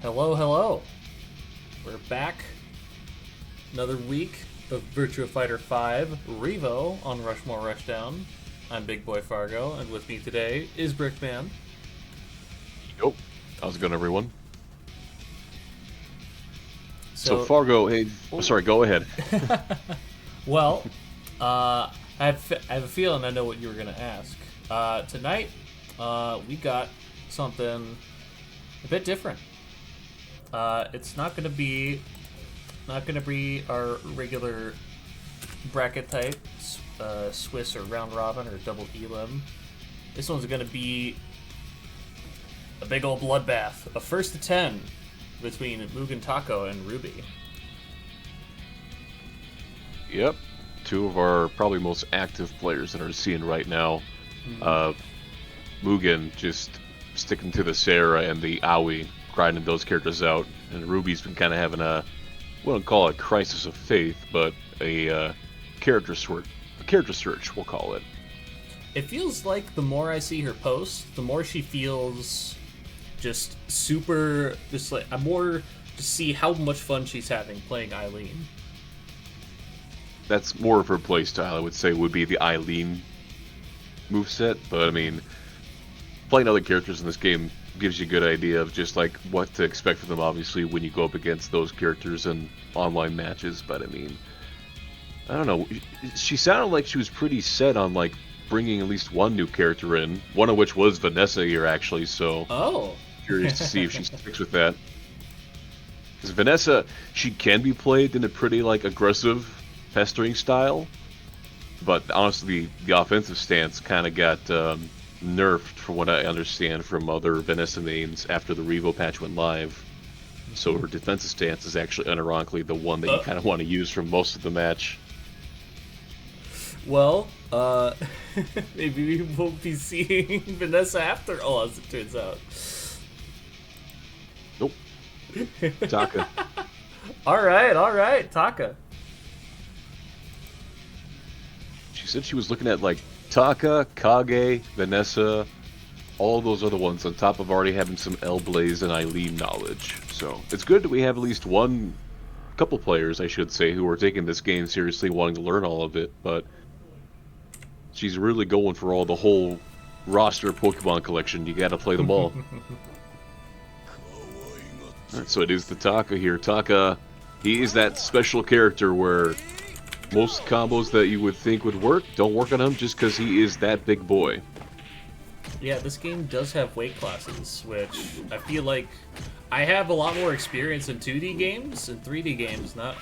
Hello, hello. We're back. Another week of Virtua Fighter 5 R.E.V.O on Rushmore Rushdown. I'm Big Boy Fargo, and with me today is Brickman. Yo, how's it going, everyone? So Fargo, hey, sorry, go ahead. Well, I have a feeling I know what you were going to ask. Tonight, we got something a bit different. It's not gonna be our regular bracket type, Swiss or round robin or double elim. This one's gonna be a big old bloodbath, a first to 10 between Mugen Taco and Ruby. Yep, two of our probably most active players that are seeing right now. Mugen just sticking to the Sarah and the Aoi, grinding those characters out, and Ruby's been kind of having a, I wouldn't call it a crisis of faith, but a character search, we'll call it. It feels like the more I see her post, the more she feels just super, just like, I'm more to see how much fun she's having playing Eileen. That's more of her playstyle, I would say, would be the Eileen moveset, but I mean, playing other characters in this game gives you a good idea of just like what to expect from them, obviously, when you go up against those characters in online matches. But I mean, I don't know, she sounded like she was pretty set on like bringing at least one new character in, one of which was Vanessa here actually, so curious to see if she sticks with that, because Vanessa, she can be played in a pretty like aggressive pestering style, but honestly the offensive stance kind of got nerfed, from what I understand from other Vanessa mains after the R.E.V.O patch went live. So her defensive stance is actually unironically the one that you kind of want to use for most of the match. Well, maybe we won't be seeing Vanessa after all, as it turns out. Nope. Taka. Alright, Taka. She said she was looking at like Taka, Kage, Vanessa, all those other ones on top of already having some L-Blaze and Eileen knowledge. So it's good that we have at least couple players, I should say, who are taking this game seriously, wanting to learn all of it, but she's really going for the whole roster Pokemon collection. You gotta play them all. Alright, so it is the Taka here. Taka, he is that special character where most combos that you would think would work don't work on him just because he is that big boy. Yeah, this game does have weight classes, which I feel like I have a lot more experience in 2D games and 3D games. I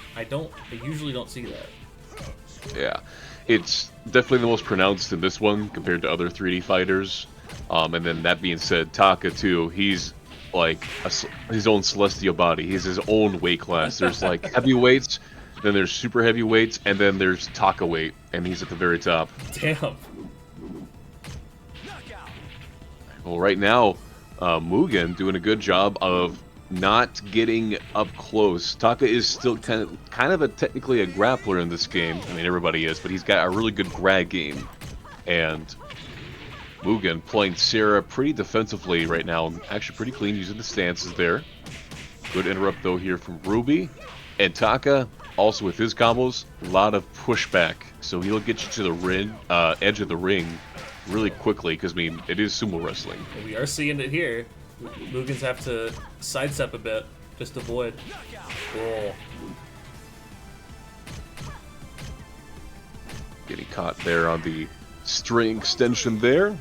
usually don't see that. Yeah, it's definitely the most pronounced in this one compared to other 3D fighters. And then that being said, Taka too, he's like his own celestial body. He's his own weight class. There's like heavyweights, then there's super heavyweights, and then there's Taka weight, and he's at the very top. Damn. Well, right now, Mugen doing a good job of not getting up close. Taka is still kind of technically a grappler in this game. I mean, everybody is, but he's got a really good grab game. And Mugen playing Sarah pretty defensively right now. Actually pretty clean, using the stances there. Good interrupt, though, here from Ruby. And Taka, also with his combos, a lot of pushback. So he'll get you to the ring, edge of the ring really quickly, because, I mean, it is sumo wrestling. We are seeing it here. Mugens have to sidestep a bit, just to avoid. Cool. Getting caught there on the string extension there.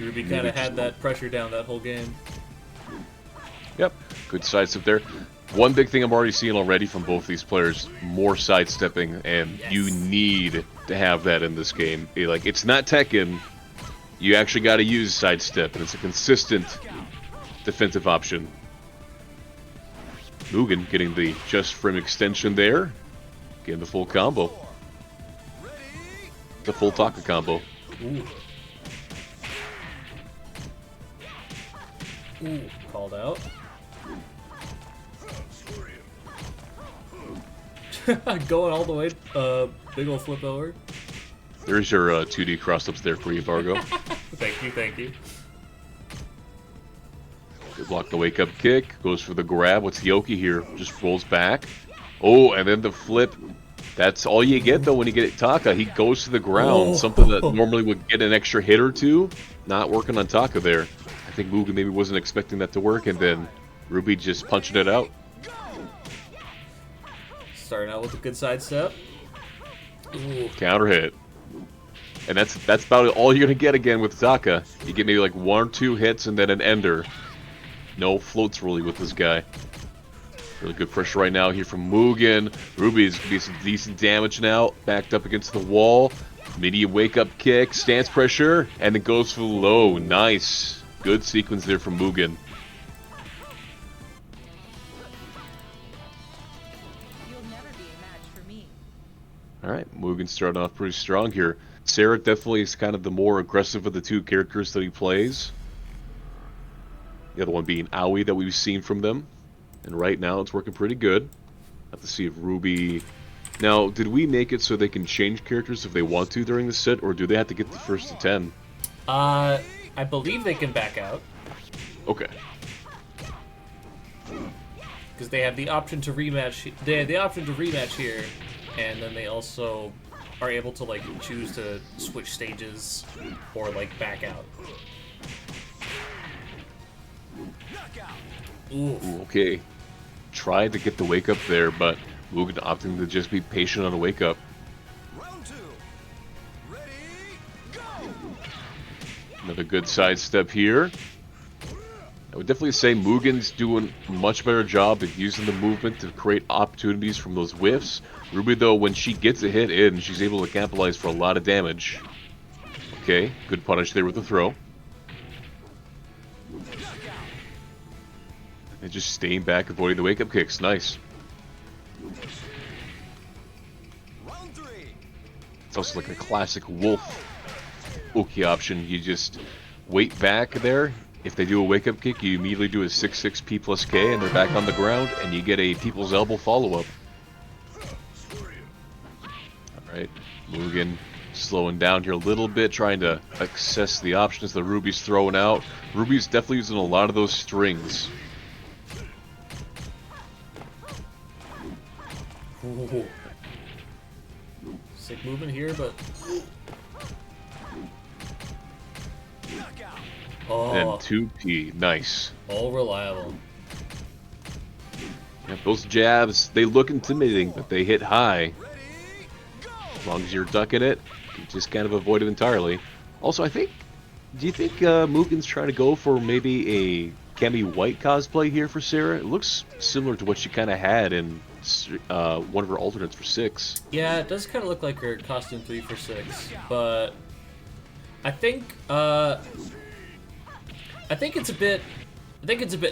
Ruby kind of had that pressure down that whole game. Yep, good sidestep there. One big thing I'm already seeing already from both these players, more sidestepping, and yes. You need to have that in this game. Like, it's not Tekken, you actually got to use sidestep, and it's a consistent defensive option. Mugen getting the just frame extension there, getting the full combo. The full Taka combo. Ooh, called out. Going all the way, big ol' flip over. There's your 2D cross-ups there for you, Vargo. Thank you, thank you. Good block the wake up kick. Goes for the grab. What's Yoki here? Just rolls back. Oh, and then the flip. That's all you get though when you get Taka. He goes to the ground. Something that normally would get an extra hit or two. Not working on Taka there. I think Mugen maybe wasn't expecting that to work, and then Ruby just punching it out. Starting out with a good sidestep. Ooh. Counter hit. And that's about all you're going to get again with Taka. You get maybe like 1 or 2 hits and then an ender. No floats really with this guy. Really good pressure right now here from Mugen. Ruby's going to be some decent damage now. Backed up against the wall. Medium wake-up kick. Stance pressure. And then goes for the low. Nice. Good sequence there from Mugen. Alright, Mugen starting off pretty strong here. Sarah definitely is kind of the more aggressive of the 2 characters that he plays. The other one being Aoi that we've seen from them. And right now it's working pretty good. Have to see if Ruby... Now, did we make it so they can change characters if they want to during the set, or do they have to get the first to 10? I believe they can back out. Okay. Because they have the option to rematch. They have the option to rematch here. And then they also are able to, like, choose to switch stages or, like, back out. Ooh. Ooh, okay. Tried to get the wake up there, but Mugen opting to just be patient on the wake up. Another good sidestep here. I would definitely say Mugen's doing a much better job of using the movement to create opportunities from those whiffs. Ruby, though, when she gets a hit in, she's able to capitalize for a lot of damage. Okay, good punish there with the throw. And just staying back, avoiding the wake-up kicks. Nice. It's also like a classic Wolf Uki option. You just wait back there. If they do a wake-up kick, you immediately do a 6-6 P plus K, and they're back on the ground, and you get a People's Elbow follow-up. Alright, Mugen slowing down here a little bit, trying to access the options that Ruby's throwing out. Ruby's definitely using a lot of those strings. Ooh. Sick movement here, but... Oh. And 2P, nice. All reliable. Yeah, those jabs, they look intimidating, but they hit high. As long as you're ducking it, you just kind of avoid it entirely. Also, do you think Mugen's trying to go for maybe a Cammy White cosplay here for Sarah? It looks similar to what she kind of had in one of her alternates for 6. Yeah, it does kind of look like her costume 3 for 6, but I think it's a bit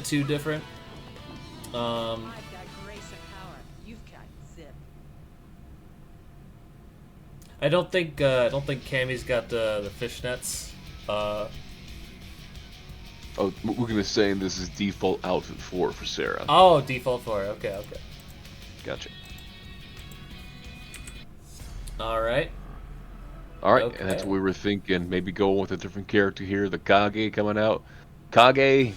too different. I don't think Cammy's got the fishnets. Oh, we're gonna say this is default outfit 4 for Sarah. Oh, default 4. Okay. Gotcha. All right. Okay. And that's what we were thinking. Maybe going with a different character here. The Kage coming out. Kage,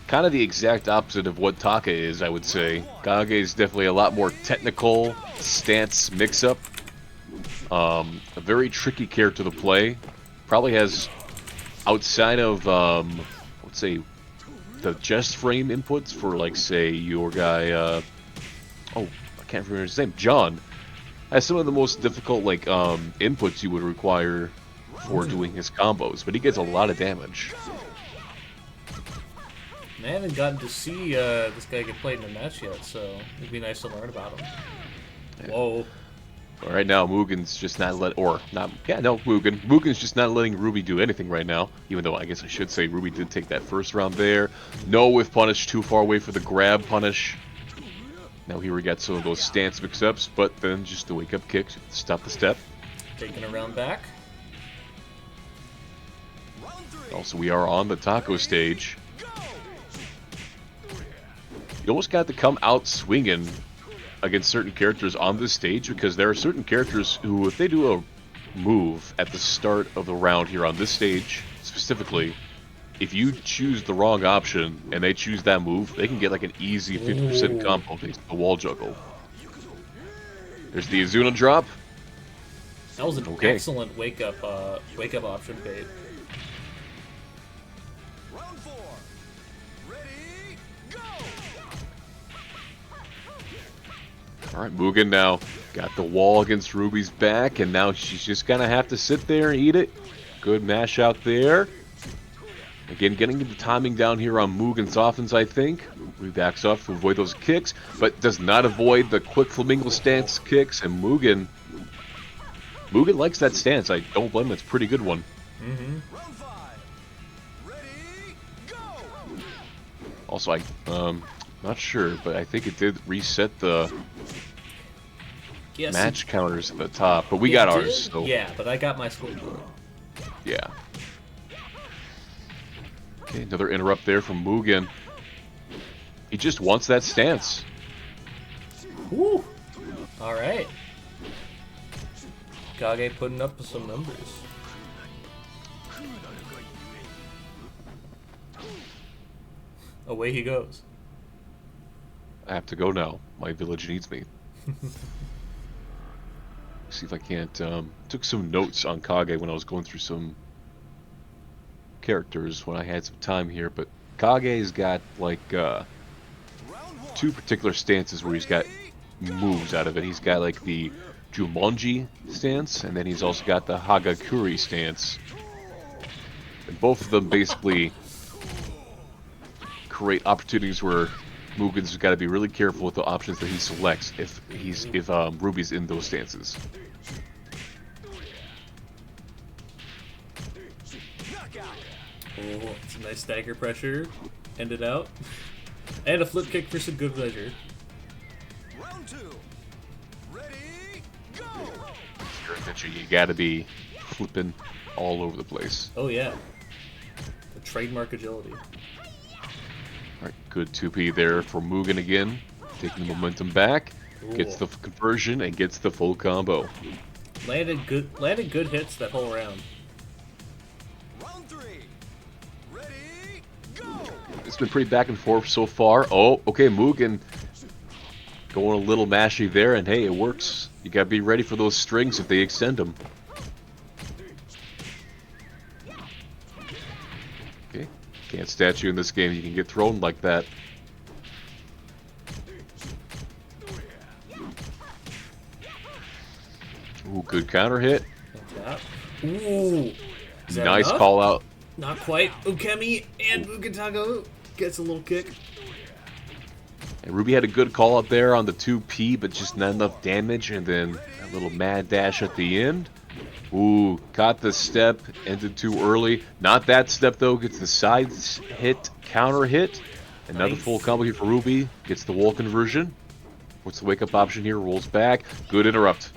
kind of the exact opposite of what Taka is, I would say. Kage is definitely a lot more technical stance mix-up. A very tricky character to play. Probably has, outside of, let's say, the chest frame inputs for, like, say, your guy, I can't remember his name, John, has some of the most difficult, like, inputs you would require for doing his combos, but he gets a lot of damage. I haven't gotten to see this guy get played in a match yet, so it'd be nice to learn about him. Yeah. Whoa. All right, now Mugen's just Mugen's just not letting Ruby do anything right now, even though I guess I should say Ruby did take that first round there. No with punish, too far away for the grab punish. Now here we got some of those stance mix-ups, but then just the wake-up kick to stop the step. Taking a round back. Also, we are on the taco stage. You almost got to come out swinging against certain characters on this stage, because there are certain characters who, if they do a move at the start of the round here on this stage specifically, if you choose the wrong option and they choose that move, they can get like an easy 50% Ooh. combo thanks to the wall juggle. There's the Azuna drop. That was an Okay. excellent wake up option bait. Round 4. Ready, go! All right, Mugen now got the wall against Ruby's back, and now she's just gonna have to sit there and eat it. Good mash out there. Again, getting the timing down here on Mugen's offense, I think. Ruby backs off to avoid those kicks, but does not avoid the quick flamingo stance kicks, and Mugen likes that stance. I don't blame him. It's a pretty good one. Round 5. Ready, go! Also, I'm not sure, but I think it did reset the Yes, match counters at the top. But we it got did? ours, so Yeah, but I got my scoreboard. yeah. Okay, another interrupt there from Mugen. He just wants that stance. Woo! All right. Kage putting up some numbers. Away he goes. I have to go now. My village needs me. See if I can't. Took some notes on Kage when I was going through some characters when I had some time here, but Kage's got like Round 1. two particular stances where he's got moves out of it. He's got like the Jumonji stance, and then he's also got the Hagakure stance. And both of them basically create opportunities where Mugen's got to be really careful with the options that he selects if Ruby's in those stances. Knockout. Oh, it's a nice stagger pressure. End it out. And a flip kick for some good measure. Round 2. Ready, go! If you're a ninja, you got to be flipping all over the place. Oh yeah. The trademark agility. Alright, good 2P there for Mugen again. Taking the momentum back. Gets the conversion and gets the full combo. Landed good hits that whole round. Round 3. Ready, go! It's been pretty back and forth so far. Oh, okay, Mugen going a little mashy there, and hey, it works. You gotta be ready for those strings if they extend them. Okay, can't statue in this game. You can get thrown like that. Ooh, good counter hit. Ooh. Is that Nice enough? call out. Not quite. Ukemi and Mugatago gets a little kick. And Ruby had a good call out there on the 2P, but just not enough damage, and then a little mad dash at the end. Ooh, caught the step, ended too early. Not that step though, gets the side hit, counter hit. Another Nice. full combo here for Ruby, gets the wall conversion. What's the wake up option here? Rolls back. Good interrupt.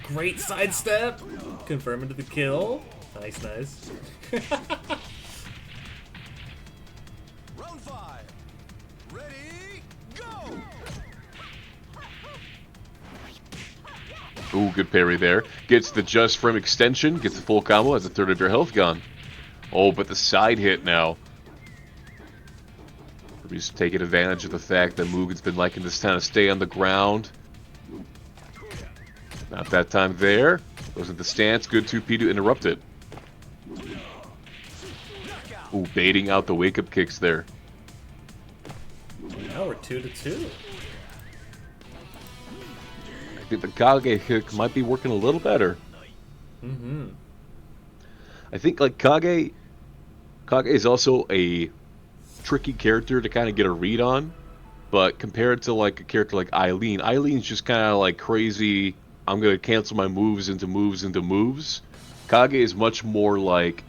Great sidestep. Confirming to the kill. Nice, nice. Round 5. Ready, go! Ooh, good parry there. Gets the just frame extension, gets the full combo, has a third of your health gone. Oh, but the side hit now. Ruby's taking advantage of the fact that Mugen's been liking this time to stay on the ground. Not that time there. Goes into the stance. Good 2P to interrupt it. Ooh, baiting out the wake-up kicks there. Now we're 2-2. I think the Kage kick might be working a little better. Mm-hmm. I think like Kage is also a tricky character to kind of get a read on, but compared to like a character like Eileen's just kind of like crazy. I'm gonna cancel my moves into moves into moves. Kage is much more like,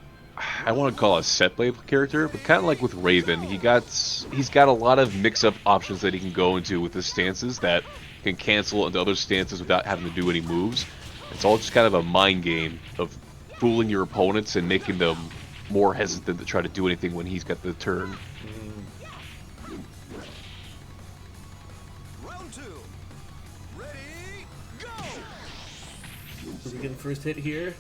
I want to call it a set play character, but kind of like with Raven. He's got a lot of mix-up options that he can go into with his stances that can cancel into other stances without having to do any moves. It's all just kind of a mind game of fooling your opponents and making them more hesitant to try to do anything when he's got the turn. Round 2. Ready, go! Are we getting first hit here?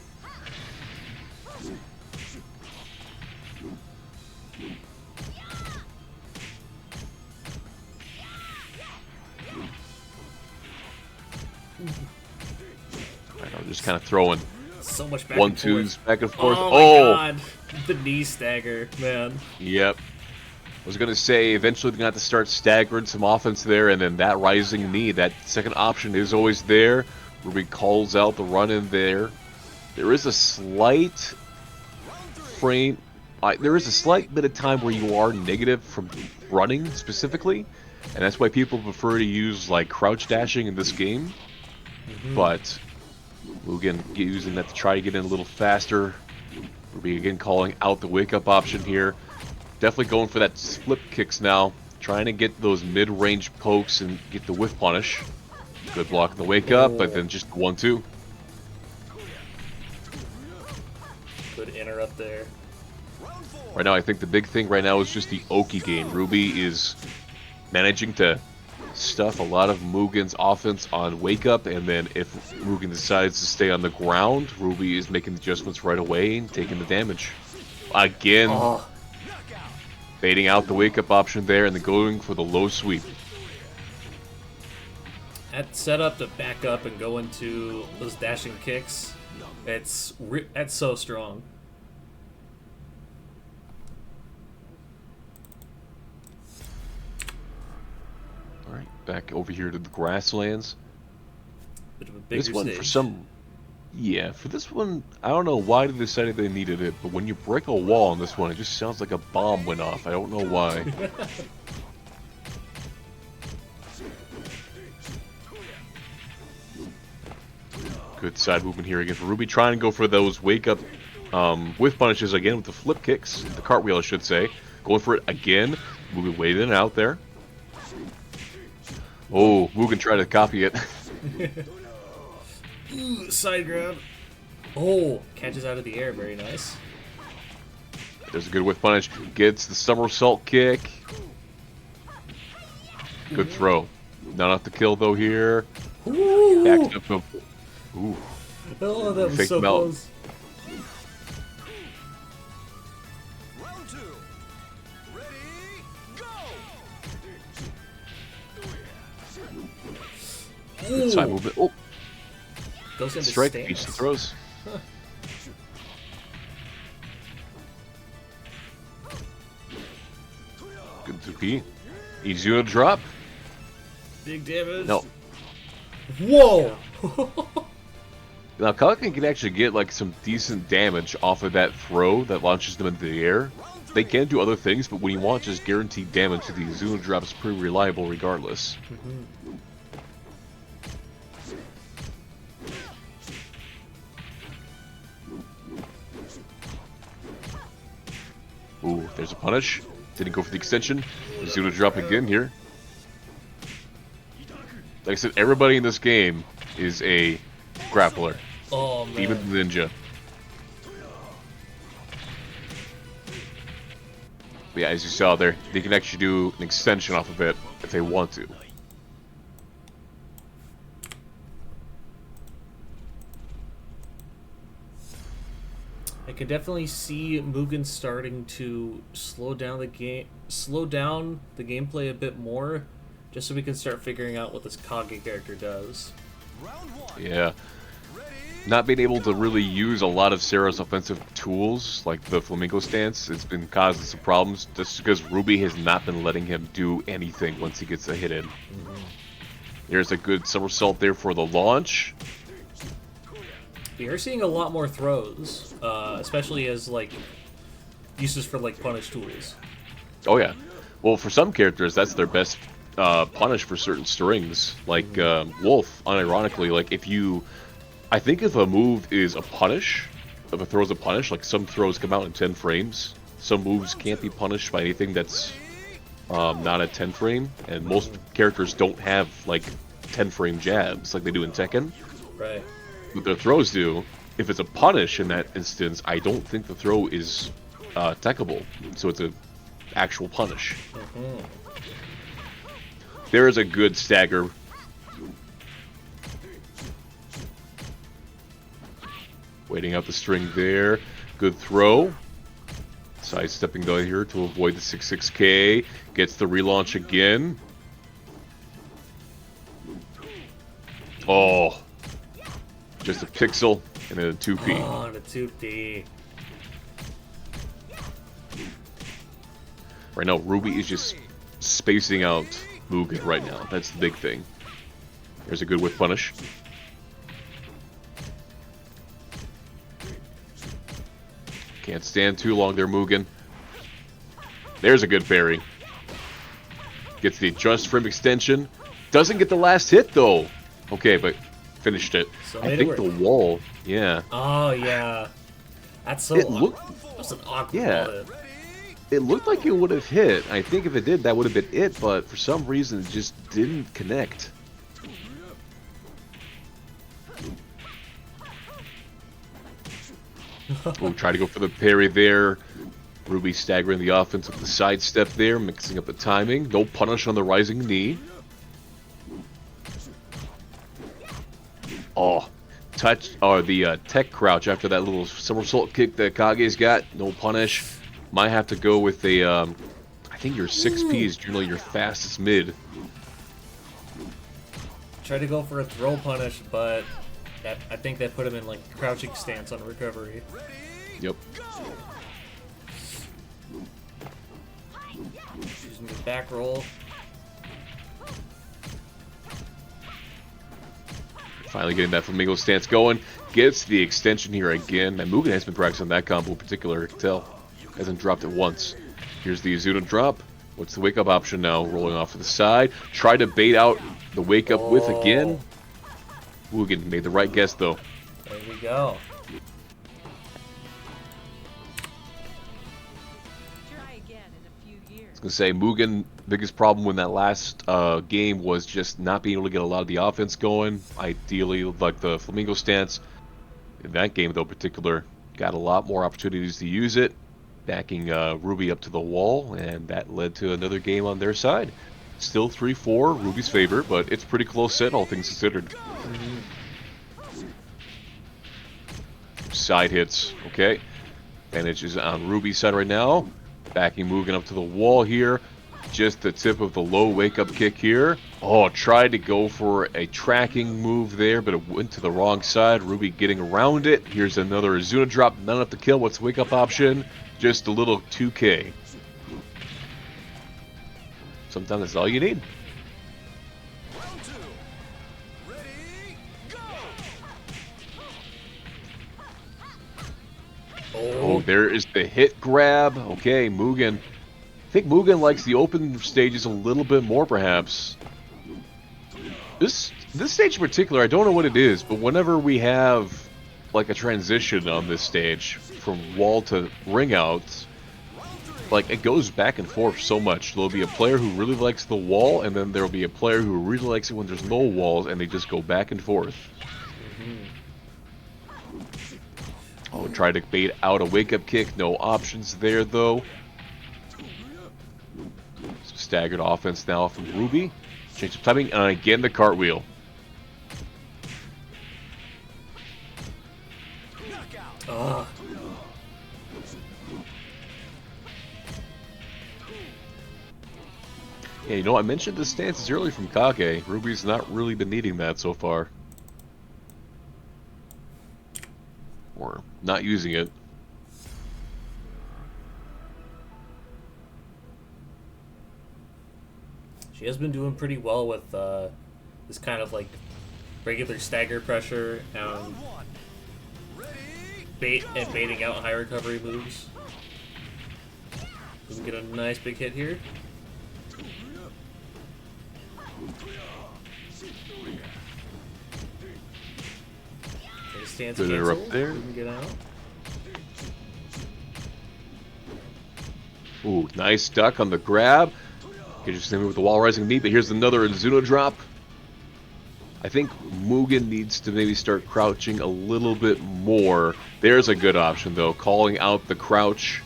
just kind of throwing So much back 1-2s and forth. back and forth. Oh my god. The knee stagger, man. Yep. I was going to say, eventually they're going to have to start staggering some offense there, and then that rising knee, that second option is always there. Ruby calls out the run in there. There is a slight frame... there is a slight bit of time where you are negative from running, specifically, and that's why people prefer to use, like, crouch dashing in this game. But Mugen using that to try to get in a little faster. Ruby again calling out the wake-up option here. Definitely going for that flip kicks now. Trying to get those mid-range pokes and get the whiff punish. Good block in the wake-up, but then just 1-2. Good interrupt there. Right now, I think the big thing right now is just the Oki game. Ruby is managing to stuff a lot of Mugen's offense on wake-up, and then if Mugen decides to stay on the ground, Ruby is making adjustments right away and taking the damage. Again, baiting out the wake-up option there and then going for the low sweep. That setup to back up and go into those dashing kicks, that's so strong. Alright, back over here to the grasslands. Bit of a bigger This one, stage. for this one, I don't know why they decided they needed it, but when you break a wall on this one, it just sounds like a bomb went off. I don't know why. Good side movement here again for Ruby, trying to go for those wake-up whiff punishes again with the flip kicks, the cartwheel I should say. Going for it again. Ruby waiting out there. Oh, Mugen tried to copy it. Ooh, side grab. Oh, catches out of the air. Very nice. There's a good whiff punish. Gets the somersault kick. Good throw. Not enough to kill though here. Ooh. Backs up. Ooh. Oh, that was Fake so them out. close. Round 2. Ready, go! Good side movement. Oh, Goes into strike. stance. Beats the throws. Good 2P. Easy to drop. Big damage. No. Whoa! Now, Kalikan can actually get like some decent damage off of that throw that launches them into the air. They can do other things, but when you want just guaranteed damage, the Izuna drop is pretty reliable regardless. Ooh, there's a punish. Didn't go for the extension. Izuna drop again here. Like I said, everybody in this game is a grappler. Oh man. Even the ninja. But yeah, as you saw there, they can actually do an extension off of it if they want to. I can definitely see Mugen starting to slow down the gameplay a bit more, just so we can start figuring out what this Kage character does. Round 1. Yeah. Not being able to really use a lot of Sarah's offensive tools, like the flamingo stance, it's been causing some problems just because Ruby has not been letting him do anything once he gets a hit in. There's a good somersault there for the launch. We are seeing a lot more throws, especially as like uses for like punish tools. Oh yeah. Well, for some characters, that's their best punish for certain strings. Like Wolf, unironically, like if you... I think if a move is a punish, if a throw is a punish, like some throws come out in 10 frames. Some moves can't be punished by anything that's not a 10 frame, and most characters don't have like 10 frame jabs like they do in Tekken. Right. But their throws do. If it's a punish in that instance, I don't think the throw is techable, so it's a actual punish. There is a good stagger. Waiting out the string there. Good throw. Sidestepping down here to avoid the 6-6K. Gets the relaunch again. Just a pixel and then a 2P. Oh, and a 2D. Right now, R.E.V.O is just spacing out Mugen right now. That's the big thing. There's a good whip punish. Can't stand too long there, Mugen. There's a good parry. Gets the just frame extension. Doesn't get the last hit, though. Okay, but finished it. So I think the wall, yeah. Oh, yeah. That's so It awkward. looked, That was an awkward yeah. wall hit. it looked like it would have hit. I think if it did, that would have been it, but for some reason, it just didn't connect. We'll try to go for the parry there. R.E.V.O staggering the offense with the sidestep there, mixing up the timing. No punish on the rising knee. Oh, touch or the tech crouch after that little somersault kick that Kage's got. No punish. Might have to go with a. I think your 6P is generally your fastest mid. Tried to go for a throw punish, but I think that put him in like crouching stance on recovery. Yep. Using the back roll. Finally getting that flamingo stance going. Gets the extension here again. And Mugen has been practicing that combo in particular. I can tell. Hasn't dropped it once. Here's the Azuna drop. What's the wake up option now? Rolling off to the side. Try to bait out the wake up with again. Mugen made the right guess though. There we go. Try again in a few years. I was gonna say Mugen biggest problem in that last game was just not being able to get a lot of the offense going. Ideally, like the flamingo stance. In that game though, in particular, got a lot more opportunities to use it. Backing R.E.V.O up to the wall, and that led to another game on their side. Still 3-4, R.E.V.O's favor, but it's pretty close set, all things considered. Side hits, okay. Advantage is on R.E.V.O's side right now. Backing Mugen up to the wall here. Just the tip of the low wake-up kick here. Oh, tried to go for a tracking move there, but it went to the wrong side. R.E.V.O getting around it. Here's another Azuna drop, not enough to kill. What's the wake-up option? Just a little 2K. Sometimes that's all you need. Round two. Ready, go! Oh, there is the hit grab. Okay, Mugen. I think Mugen likes the open stages a little bit more, perhaps. This stage in particular, I don't know what it is, but whenever we have like a transition on this stage from wall to ring out, like it goes back and forth so much. There'll be a player who really likes the wall, and then there'll be a player who really likes it when there's no walls, and they just go back and forth. Oh, try to bait out a wake-up kick. No options there, though. Staggered offense now from R.E.V.O. Change of timing, and again the cartwheel. Ugh. Yeah, you know, I mentioned the stances earlier from Kage. R.E.V.O's not really been needing that so far. Or not using it. She has been doing pretty well with this kind of like regular stagger pressure and Round one. Ready, baiting out high recovery moves. We can get a nice big hit here. Okay, stance Good cancel. interrupt there. We can get out. Ooh, nice duck on the grab. Okay, just with the wall rising knee, but here's another Azuna drop. I think Mugen needs to maybe start crouching a little bit more. There's a good option, though. Calling out the crouch.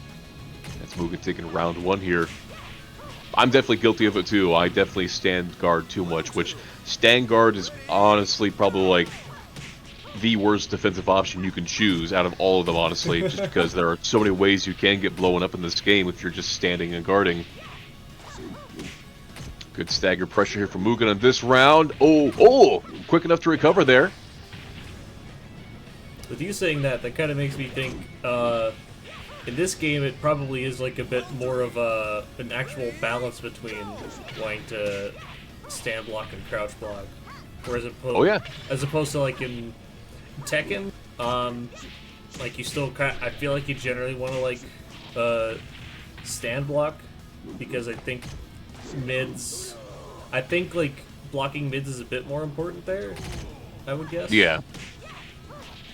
That's Mugen taking round one here. I'm definitely guilty of it, too. I definitely stand guard too much, which stand guard is honestly probably like the worst defensive option you can choose out of all of them, honestly, just because there are so many ways you can get blown up in this game if you're just standing and guarding. Good stagger pressure here from Mugen on this round. Oh, quick enough to recover there. with you saying that kind of makes me think. In this game, it probably is like a bit more of an actual balance between wanting to stand block and crouch block, whereas as opposed to like in Tekken, like you still I feel like you generally want to like stand block because I think like blocking mids is a bit more important there. I would guess. Yeah.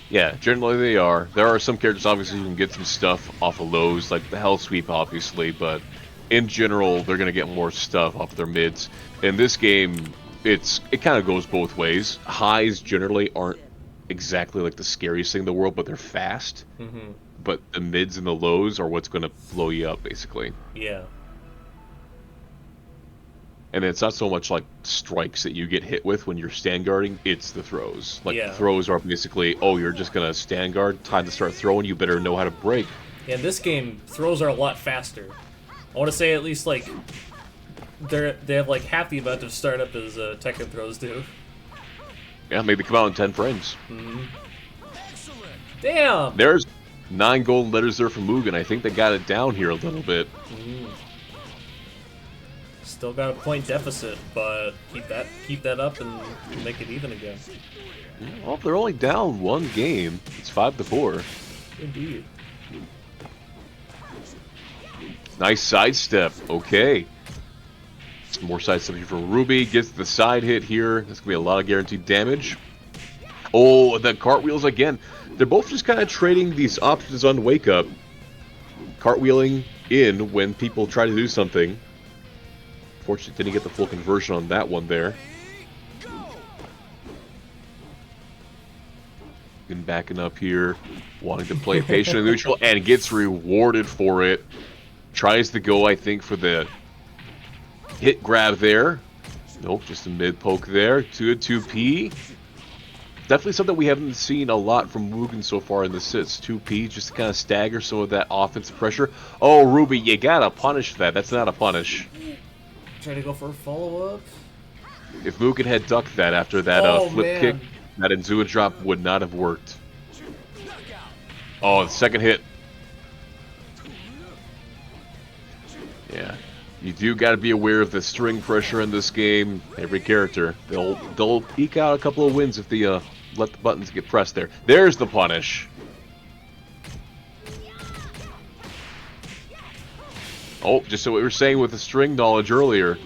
Yeah, generally they are. There are some characters, obviously, who can get some stuff off of lows, like the Hell Sweep, obviously, but in general, they're going to get more stuff off their mids. In this game, it kind of goes both ways. Highs generally aren't exactly like the scariest thing in the world, but they're fast. Mm-hmm. But the mids and the lows are what's going to blow you up, basically. Yeah. And it's not so much like strikes that you get hit with when you're stand guarding, it's the throws. Like, the throws are basically, oh, you're just going to stand guard, time to start throwing, you better know how to break. Yeah, in this game, throws are a lot faster. I want to say at least, like, they have, like, half the amount of startup as Tekken throws do. Yeah, maybe come out in 10 frames. Mm-hmm. Damn! There's 9 golden letters there from Mugen. I think they got it down here a little bit. Mm. Still got a point deficit, but keep that up and make it even again. Well, they're only down 1 game. It's 5-4. Indeed. Nice sidestep. Okay. Some more sidestep here from Ruby. Gets the side hit here. That's going to be a lot of guaranteed damage. Oh, the cartwheels again. They're both just kind of trading these options on Wake Up. Cartwheeling in when people try to do something. Fortunately, didn't get the full conversion on that one there. And backing up here, wanting to play patient and neutral, and gets rewarded for it. Tries to go, I think, for the hit grab there. Nope, just a mid poke there. 2-2P. Definitely something we haven't seen a lot from Mugen so far in the sets. 2P, just to kind of stagger some of that offensive pressure. Oh, Ruby, you gotta punish that. That's not a punish. Try to go for a follow-up. If Mugen had ducked that after that flip kick, that Enzua drop would not have worked. Oh, the second hit. Yeah. You do got to be aware of the string pressure in this game. Every character, they'll eke out a couple of wins if they let the buttons get pressed there. There's the punish. Oh, just so what we were saying with the string knowledge earlier.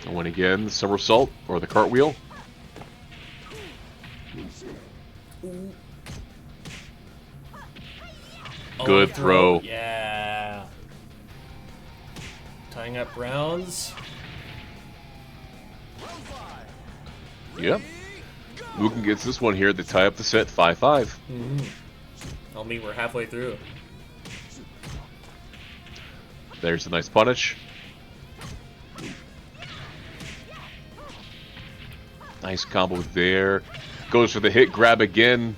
And when again, the somersault or the cartwheel. Good throw. Yeah. Tying up rounds. Yep. Mugen gets this one here to tie up the set 5-5. Mm-hmm. I mean, we're halfway through. There's a nice punish. Nice combo there. Goes for the hit grab again.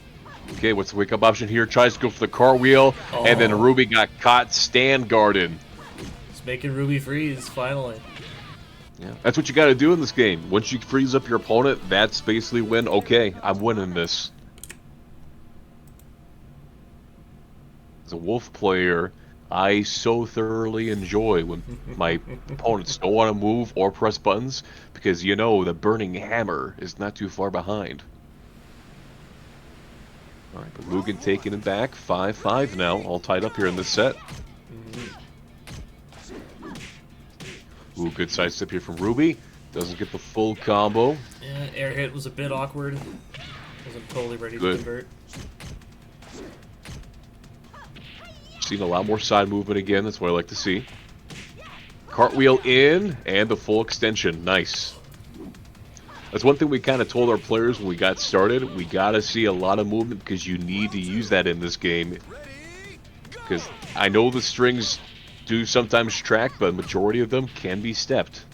Okay, what's the wake up option here? Tries to go for the cartwheel, and then Ruby got caught stand guarded. It's making Ruby freeze, finally. Yeah, that's what you got to do in this game. Once you freeze up your opponent, that's basically when, okay, I'm winning this. As a Wolf player, I so thoroughly enjoy when my opponents don't want to move or press buttons, because you know the burning hammer is not too far behind. Alright, but Mugen taking him back. 5-5 now, all tied up here in this set. Ooh, good sidestep here from Ruby. Doesn't get the full combo. Yeah, air hit was a bit awkward. Wasn't totally ready to convert. Seen a lot more side movement again. That's what I like to see. Cartwheel in, and the full extension. Nice. That's one thing we kind of told our players when we got started. We got to see a lot of movement because you need to use that in this game. Because I know the strings do sometimes track, but a majority of them can be stepped.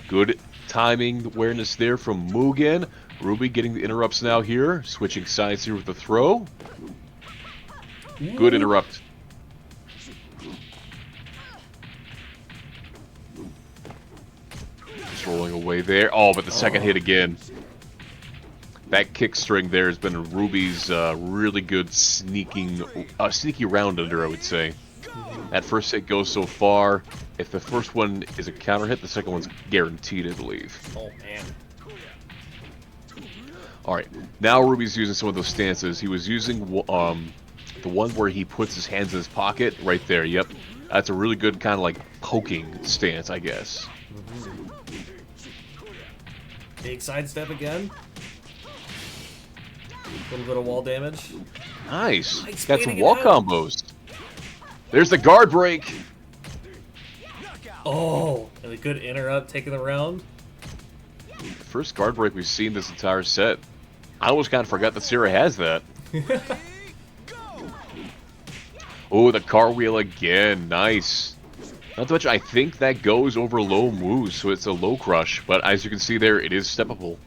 Good timing awareness there from Mugen. Ruby getting the interrupts now here. Switching sides here with the throw. Good interrupt. Just rolling away there. Oh, but the second hit again. That kick string there has been Ruby's really good sneaky round under, I would say. That first hit goes so far. If the first one is a counter hit, the second one's guaranteed, I believe. Oh, man. Alright, now Ruby's using some of those stances. He was using the one where he puts his hands in his pocket, right there, yep. That's a really good kind of like poking stance, I guess. Big sidestep again. A little bit of wall damage. Nice. Nice, Got some baiting it wall out. combos. There's the guard break. Oh, and a good interrupt taking the round. First guard break we've seen this entire set. I almost kind of forgot that Sarah has that. Oh, the car wheel again. Nice. Not to mention, I think that goes over low moves, so it's a low crush. But as you can see there, it is steppable.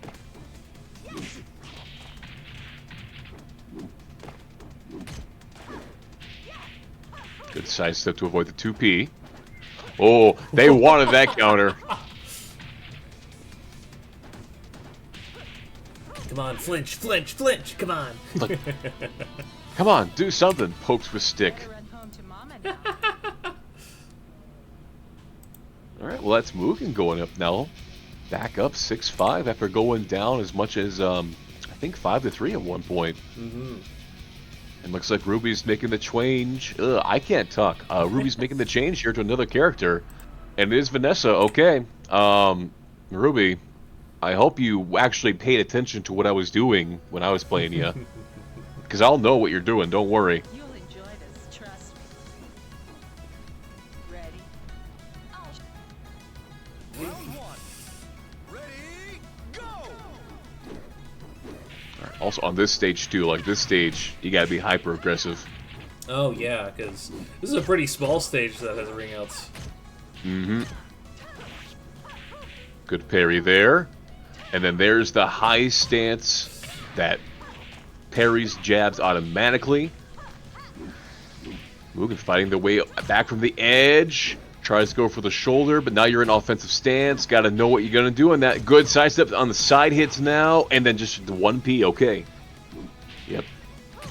Good side step to avoid the 2P. Oh, they wanted that counter. Come on, flinch, flinch, flinch. Come on. Come on, do something. Pokes with stick. Better run home to Mama now. Alright, well that's Mugen going up now. Back up 6-5 after going down as much as, I think 5-3 at one point. And looks like Ruby's making the change. Ugh, I can't talk. Ruby's making the change here to another character. And it is Vanessa. Okay. Ruby, I hope you actually paid attention to what I was doing when I was playing you. Because I'll know what you're doing, don't worry. You'll enjoy this, trust me. Ready? Round one. Ready, go! Alright, also on this stage too, like this stage, you gotta be hyper aggressive. Oh, yeah, because this is a pretty small stage that has ring outs. Good parry there. And then there's the high stance that parries jabs automatically. Mugen fighting the way back from the edge. Tries to go for the shoulder, but now you're in offensive stance. Got to know what you're going to do in that. Good side step on the side hits now. And then just the 1P, okay. Yep.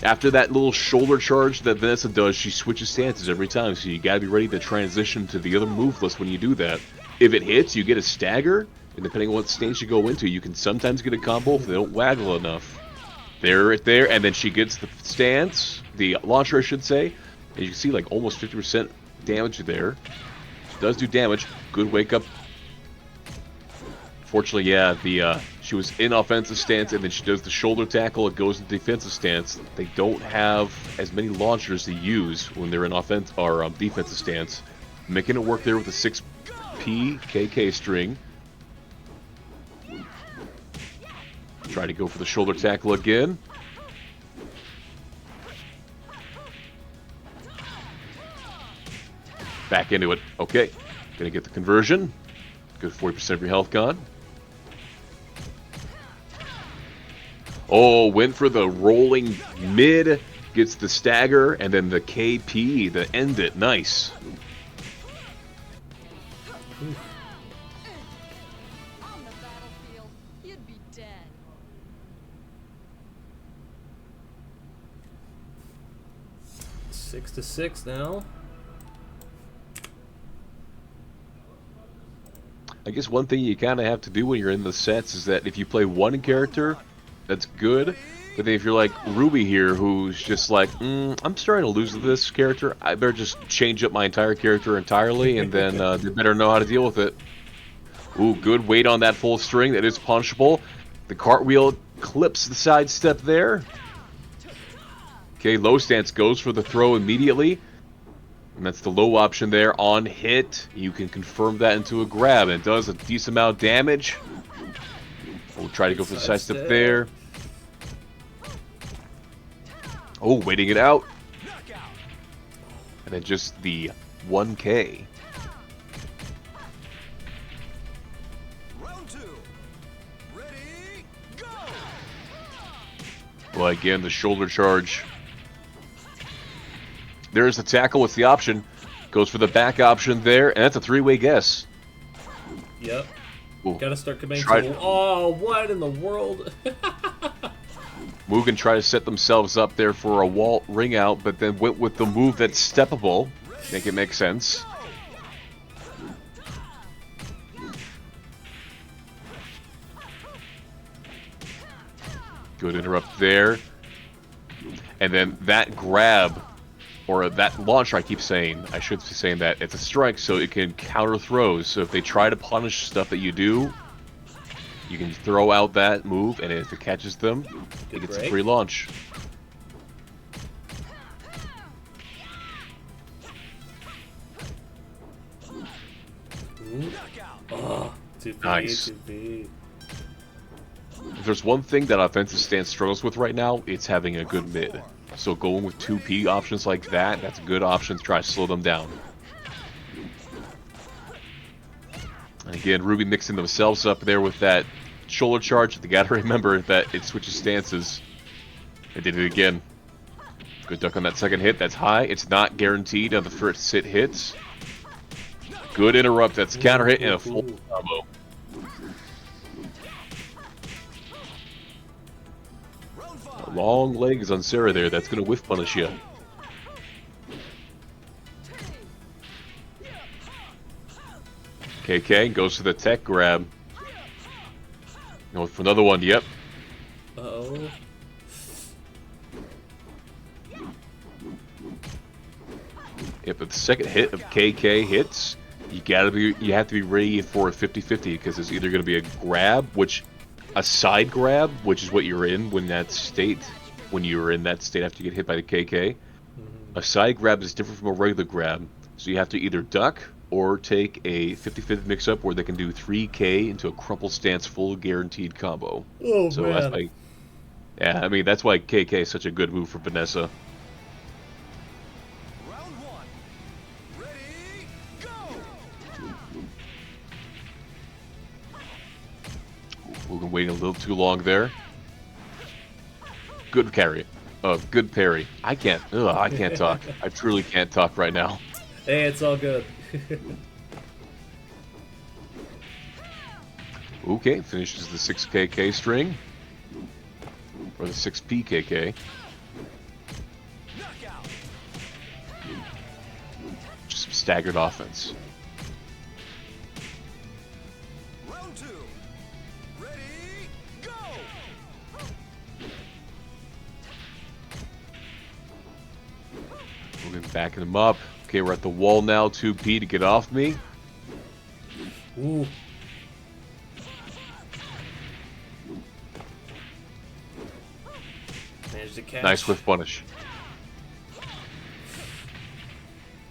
After that little shoulder charge that Vanessa does, she switches stances every time. So you got to be ready to transition to the other move list when you do that. If it hits, you get a stagger. And depending on what stance you go into, you can sometimes get a combo if they don't waggle enough. There, and then she gets the stance, the launcher I should say, and you can see like almost 50% damage there. She does do damage. Good wake up. Fortunately, yeah, she was in offensive stance, and then she does the shoulder tackle. It goes into defensive stance. They don't have as many launchers to use when they're in offense or defensive stance. Making it work there with a 6P KK string. Try to go for the shoulder tackle again. Back into it. Okay. Gonna get the conversion. Good 40% of your health gone. Oh, went for the rolling mid. Gets the stagger. And then the KP to end it. Nice. On the battlefield, you'd be dead. Six to 6 now. I guess one thing you kind of have to do when you're in the sets is that if you play one character, that's good. But then if you're like Ruby here, who's just like, I'm starting to lose this character, I better just change up my entire character entirely, and then they better know how to deal with it. Ooh, good weight on that full string. That is punchable. The cartwheel clips the side step there. Okay, low stance goes for the throw immediately. And that's the low option there on hit. You can confirm that into a grab, and it does a decent amount of damage. We'll try to go for the side step there. Oh, waiting it out. And then just the 1K. Round two. Ready, go! Well, again, the shoulder charge. There's the tackle. What's the option? Goes for the back option there, and that's a three-way guess. Yep. Ooh. Gotta start committing Try- to. Oh, what in the world? Mugen tried to set themselves up there for a wall ring out, but then went with the move that's steppable. Make it make sense. Good interrupt there. And then that grab, or that launcher, I keep saying, I should be saying that, it's a strike, so it can counter throws. So if they try to punish stuff that you do, you can throw out that move, and if it catches them, it gets a free launch. Oh, 2B, Nice. 2B. If there's one thing that offensive stance struggles with right now, it's having a good mid. So going with 2P options like that, that's a good option to try to slow them down. And again, Ruby mixing themselves up there with that shoulder charge. They gotta remember that it switches stances. They did it again. Good duck on that second hit. That's high. It's not guaranteed on the first hits. Good interrupt. That's counter hit and a full combo. Long legs on Sarah there. That's going to whiff punish you. KK goes to the tech grab. Going for another one. Yep. Uh-oh. If the second hit of KK hits, you have to be ready for a 50-50 because it's either going to be a grab, a side grab, which is what you're in when you're in that state after you get hit by the KK. A side grab is different from a regular grab, so you have to either duck or take a 50-50 mix-up where they can do 3K into a crumple stance full guaranteed combo. Oh, so man. That's why, yeah, I mean, that's why KK is such a good move for Vanessa. Round one. Ready, go! We've been waiting a little too long there. Good carry. Good parry. I can't talk. I truly can't talk right now. Hey, it's all good. Okay, finishes the 6KK string. Or the 6PKK. Knockout. Just some staggered offense. Round two. Ready, go! Moving backing him up. Okay, we're at the wall now. 2P to get off me. Ooh. Managed to catch. Nice whiff punish.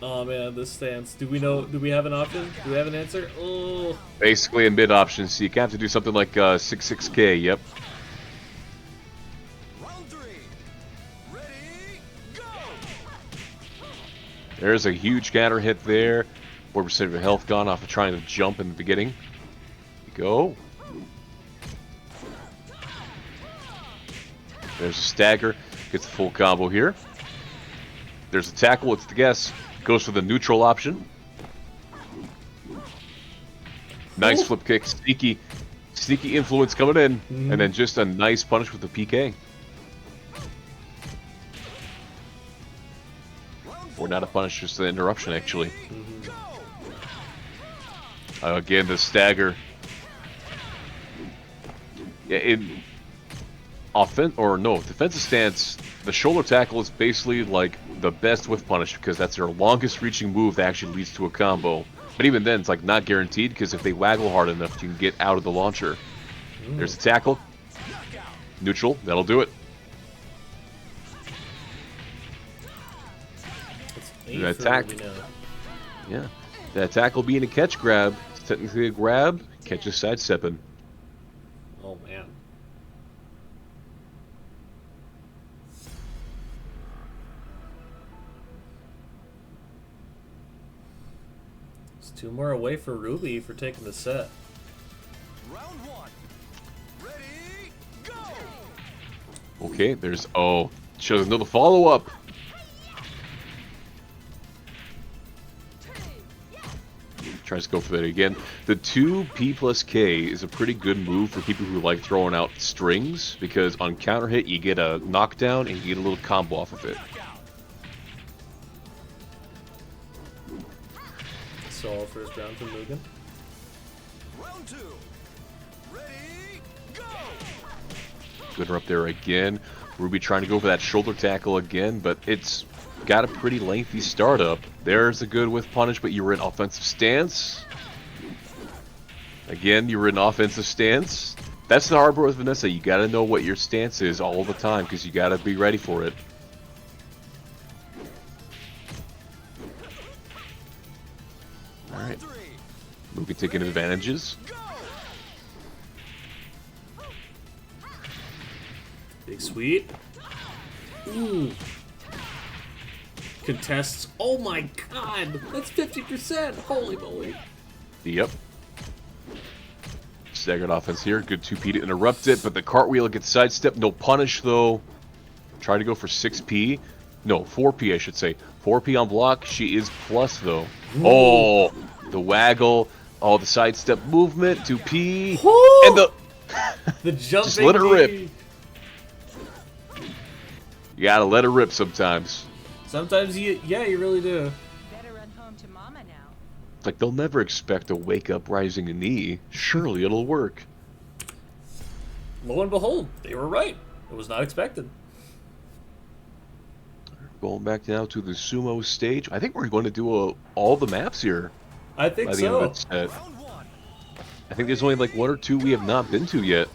Oh man, this stance. Do we have an option? Do we have an answer? Oh. Basically a mid option, so you have to do something like 6-6K, yep. Round three. Ready, go! There's a huge counter hit there. 4% of your health gone off of trying to jump in the beginning. Go. There's a stagger. Gets the full combo here. There's a tackle. It's the guess. Goes for the neutral option. Nice flip kick. Sneaky influence coming in. And then just a nice punish with the PK. Or not a punish, just an interruption actually. Again, the stagger. Yeah, defensive stance, the shoulder tackle is basically like the best with punish because that's their longest reaching move that actually leads to a combo. But even then, it's like not guaranteed because if they waggle hard enough, you can get out of the launcher. There's a tackle. Neutral, that'll do it. That attack. Yeah. That tackle being a catch grab. It's technically a grab. Catch is sidestepping. Oh man. It's two more away for Ruby for taking the set. Round one. Ready, go! Okay, there's shows another follow up. Tries to go for that again. The 2P plus K is a pretty good move for people who like throwing out strings, because on counter hit you get a knockdown and you get a little combo off of it. Solid first round from Mugen. Round 2. Ready, go! Good her up there again. Ruby trying to go for that shoulder tackle again, but it's got a pretty lengthy startup. There's a good with punish, but you were in offensive stance. Again, you were in offensive stance. That's the hard part with Vanessa. You got to know what your stance is all the time, because you got to be ready for it. All right, Mugen taking advantages. Big sweep. Ooh. Contests. Oh my god! That's 50%! Holy moly. Yep. Staggered offense here. Good 2P to interrupt it, but the cartwheel gets sidestepped. No punish, though. Try to go for 6P. No, 4P, I should say. 4P on block. She is plus, though. Ooh. Oh! The waggle. Oh, the sidestep movement. 2P. Ooh. And the... The jumping Just let her rip. knee. You gotta let her rip sometimes. Sometimes you really do. Better run home to Mama now. Like, they'll never expect a wake-up rising a knee. Surely it'll work. Lo and behold, they were right. It was not expected. Going back now to the sumo stage. I think we're going to do all the maps here. I think by the end so. of the set. I think there's only like 1 or 2 we have not been to yet.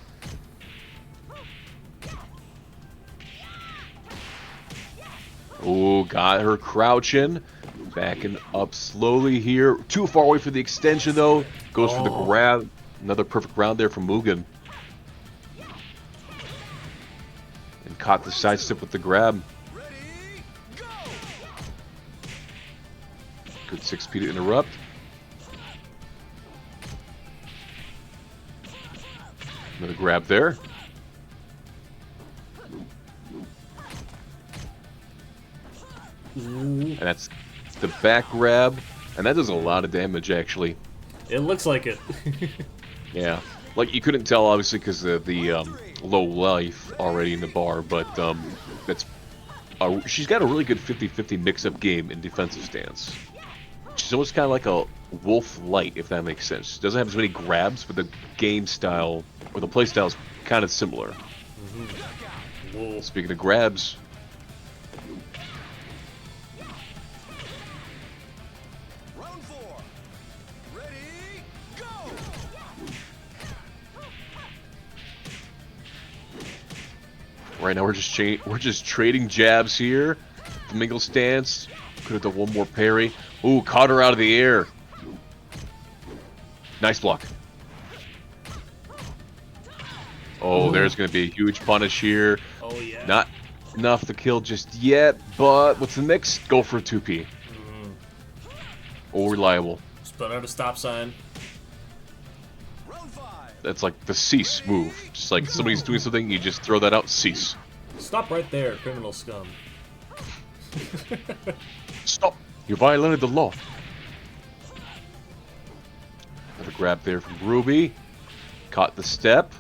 Oh, got her crouching. Backing up slowly here. Too far away for the extension, though. Goes for the grab. Another perfect round there from Mugen. And caught the sidestep with the grab. Good 6P to interrupt. Another grab there. And that's the back grab. And that does a lot of damage, actually. It looks like it. Yeah. Like, you couldn't tell, obviously, because of the low life already in the bar. But that's she's got a really good 50-50 mix-up game in defensive stance. She's almost kind of like a Wolf Light, if that makes sense. She doesn't have as many grabs, but the game style, or the play style is kind of similar. Mm-hmm. Speaking of grabs... Round 4. Ready, go! Right now we're just trading jabs here. Flamingo stance. Could have done one more parry. Ooh, caught her out of the air. Nice block. Oh, there's going to be a huge punish here. Oh, yeah. Not enough to kill just yet, but what's the next? Go for a 2P. Oh, reliable. Spun out a stop sign. Round 5. That's like the cease move. Just like somebody's doing something, you just throw that out, cease. Stop right there, criminal scum. Stop! You violated the law. Another grab there from Ruby. Caught the step.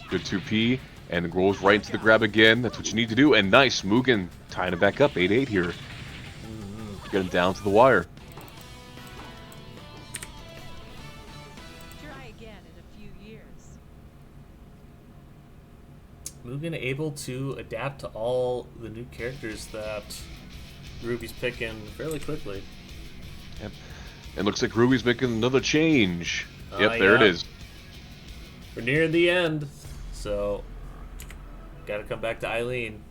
Good 2P. And rolls right into the grab again. That's what you need to do. And nice, Mugen tying it back up. 8-8 here. Get him down to the wire. Try again in a few years. Mugen able to adapt to all the new characters that Ruby's picking fairly quickly. Yep. And looks like Ruby's making another change. Yep, there it is. We're near the end, so gotta come back to Eileen.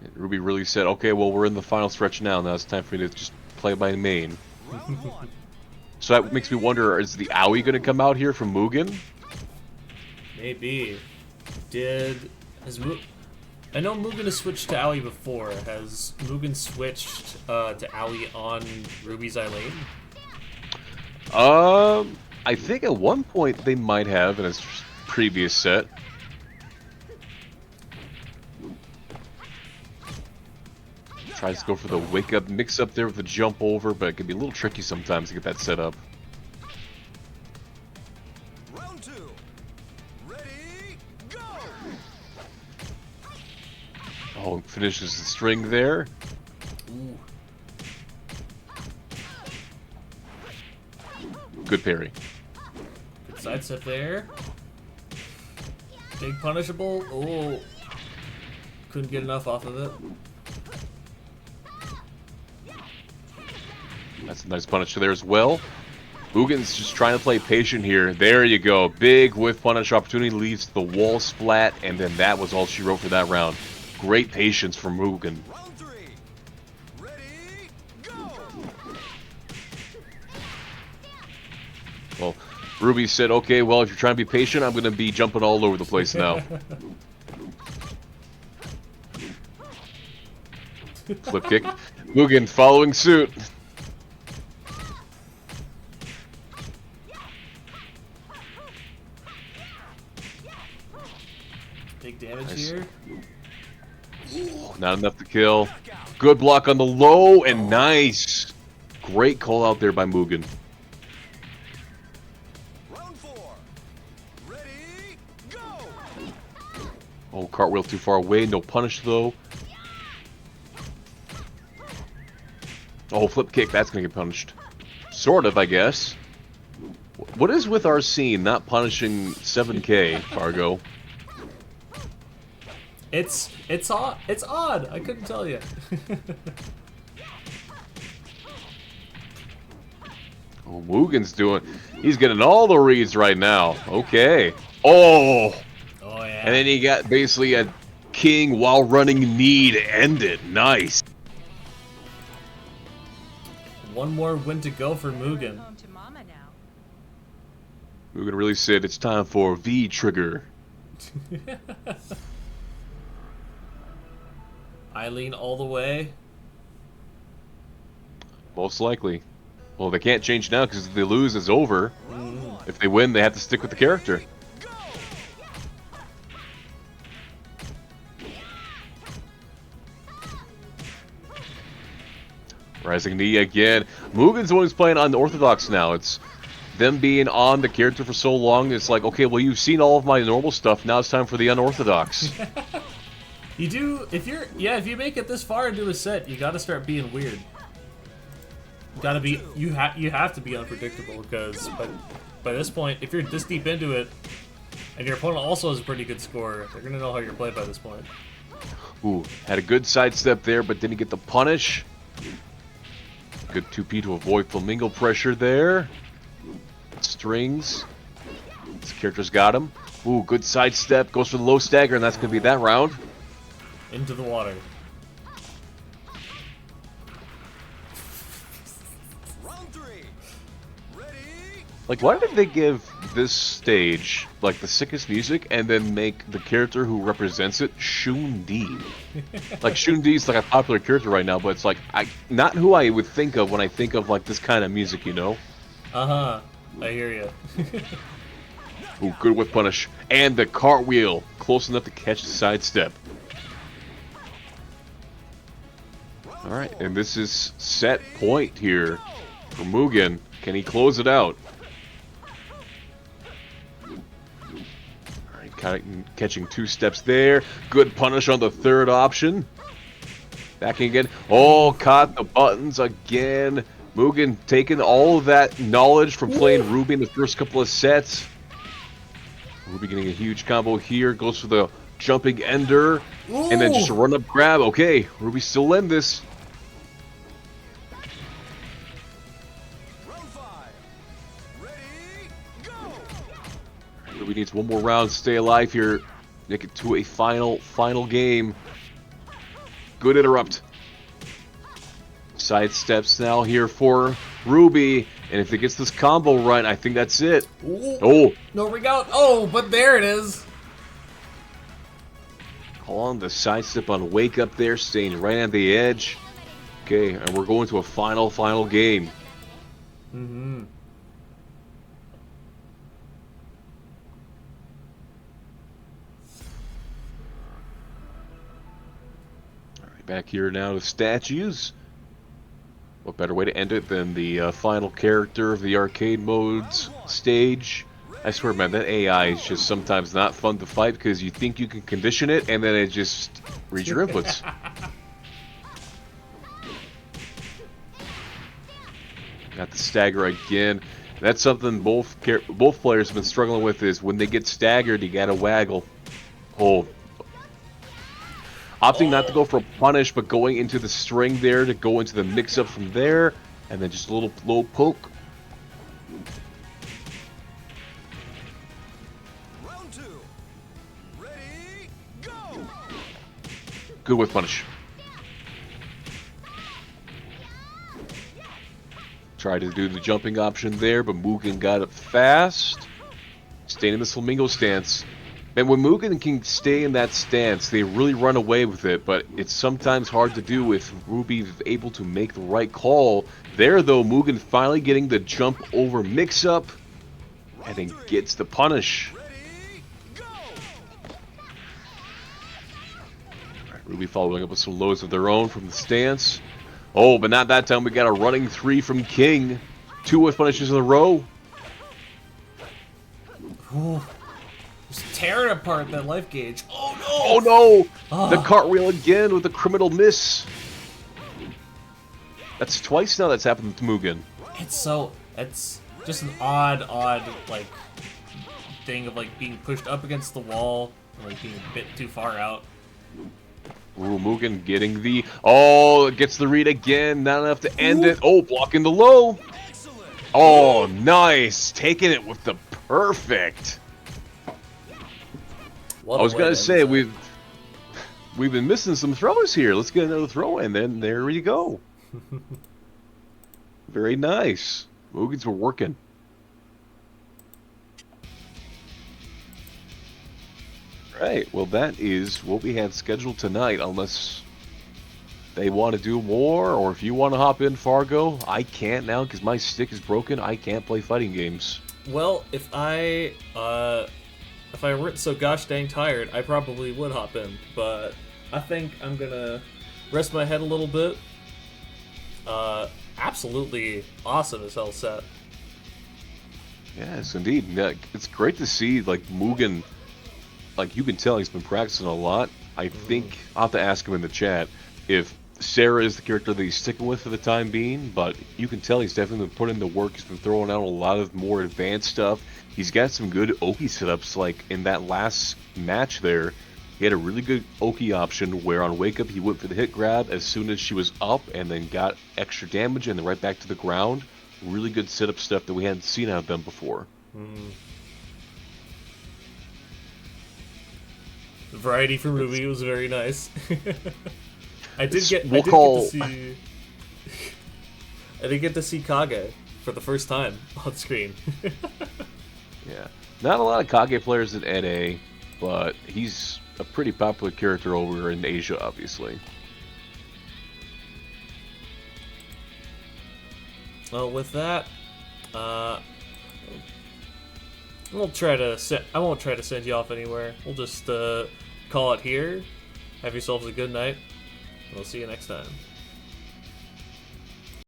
And Ruby really said, okay, well, we're in the final stretch now. Now it's time for me to just play my main. So that makes me wonder, is the Owie going to come out here from Mugen? Maybe. I know Mugen has switched to Owie before. Has Mugen switched to Owie on Ruby's Eileen? I think at one point they might have in his previous set. Tries to go for the wake up mix up there with the jump over, but it can be a little tricky sometimes to get that set up. Round 2. Ready, go! Oh, finishes the string there. Ooh. Good parry. Good sidestep there. Big punishable. Oh. Couldn't get enough off of it. That's a nice punish there as well. Mugen's just trying to play patient here. There you go. Big whiff punish opportunity leads to the wall splat, and then that was all she wrote for that round. Great patience from Mugen. Round 3. Ready, go! Well, Ruby said, okay, well, if you're trying to be patient, I'm going to be jumping all over the place now. Flip kick. Mugen following suit. Big damage here. Not enough to kill. Good block on the low, and nice. Great call out there by Mugen. Round 4. Ready, go! Oh, cartwheel too far away. No punish, though. Oh, flip kick. That's going to get punished. Sort of, I guess. What is with our scene not punishing 7K, Fargo? It's odd. It's odd. I couldn't tell you. Oh, Mugen's doing... He's getting all the reads right now. Okay. Oh! Oh yeah. And then he got basically a king while running knee to end it. Nice. One more win to go for Mugen. Home to Mama now. Mugen really said it's time for V-trigger. Eileen all the way. Most likely. Well, they can't change now because if they lose, it's over. If they win, they have to stick with the character. Rising knee again. Mugen's the one who's playing unorthodox now. It's them being on the character for so long. It's like, okay, well, you've seen all of my normal stuff. Now it's time for the unorthodox. You do if you make it this far into a set, you got to start being weird. You got to be you have to be unpredictable because by this point, if you're this deep into it, and your opponent also has a pretty good score, they're gonna know how you're played by this point. Ooh, had a good sidestep there, but didn't get the punish. Good 2P to avoid flamingo pressure there. Strings. This character's got him. Ooh, good sidestep. Goes for the low stagger, and that's going to be that round. Into the water. Round 3. Ready, Like, why did they give this stage, like, the sickest music, and then make the character who represents it Shun-Di? Like, Shun-Di's, like, a popular character right now, but it's, like, not who I would think of when I think of, like, this kind of music, you know? Uh-huh. I hear you. Ooh, good whip punish. And the cartwheel. Close enough to catch the sidestep. Alright, and this is set point here for Mugen. Can he close it out? Alright, catching 2 steps there. Good punish on the third option. Backing again. Oh, caught the buttons again. Mugen taking all of that knowledge from playing Ruby in the first couple of sets. Ruby getting a huge combo here. Goes for the jumping ender. And then just a run-up grab. Okay, Ruby's still in this. round 5. Ready, go! Ruby needs one more round to stay alive here. Make it to a final game. Good interrupt. Side steps now here for Ruby. And if it gets this combo right, I think that's it. Ooh. Oh, No ring out. Oh, but there it is. call on the side step on wake up there, staying right at the edge. Okay, and we're going to a final game. Mm-hmm. Back here now to statues. What better way to end it than the final character of the arcade modes stage? I swear, man, that AI is just sometimes not fun to fight because you think you can condition it, and then it just reads your inputs. Got the stagger again. That's something both players have been struggling with, is when they get staggered, you gotta waggle. Oh. Opting not to go for a punish, but going into the string there to go into the mix-up from there, and then just a little low poke. Round 2. Ready, go! Good with punish. Tried to do the jumping option there, but Mugen got up fast. Staying in this flamingo stance. And when Mugen can stay in that stance, they really run away with it, but it's sometimes hard to do if Ruby is able to make the right call. There, though, Mugen finally getting the jump over mix-up, and then gets the punish. Ready, go! Right, Ruby following up with some lows of their own from the stance. Oh, but not that time. We got a running 3 from King. 2 with punishes in a row. Ooh. Just tearing apart that life gauge. Oh no! Oh no! Ah. The cartwheel again with the criminal miss. That's twice now that's happened to Mugen. It's just an odd, like, thing of, like, being pushed up against the wall and, like, being a bit too far out. Ooh, Mugen getting the... Oh, it gets the read again. Not enough to end it. Oh, blocking the low. Excellent! Oh, nice. Taking it with the perfect. I was gonna say we've been missing some throws here. Let's get another throw, and then there we go. Very nice. Mugens were working. Right. Well, that is what we have scheduled tonight. Unless they want to do more, or if you want to hop in, Fargo, I can't now because my stick is broken. I can't play fighting games. Well, if I weren't so gosh dang tired, I probably would hop in, but I think I'm gonna rest my head a little bit. Absolutely awesome as hell set. Yes, indeed. Yeah, it's great to see, like, Mugen, like, you can tell he's been practicing a lot. I think I'll have to ask him in the chat if Sarah is the character that he's sticking with for the time being, but you can tell he's definitely been putting in the work. He's been throwing out a lot of more advanced stuff. He's got some good Oki setups, like in that last match there. He had a really good Oki option where on wake up he went for the hit grab as soon as she was up and then got extra damage and then right back to the ground. Really good setup stuff that we hadn't seen out of them before. The variety from Ruby was very nice. I did get to see Kage for the first time on screen. Yeah. Not a lot of Kage players at NA, but he's a pretty popular character over in Asia, obviously. Well, with that, I won't try to send you off anywhere. We'll just call it here. Have yourselves a good night. We'll see you next time.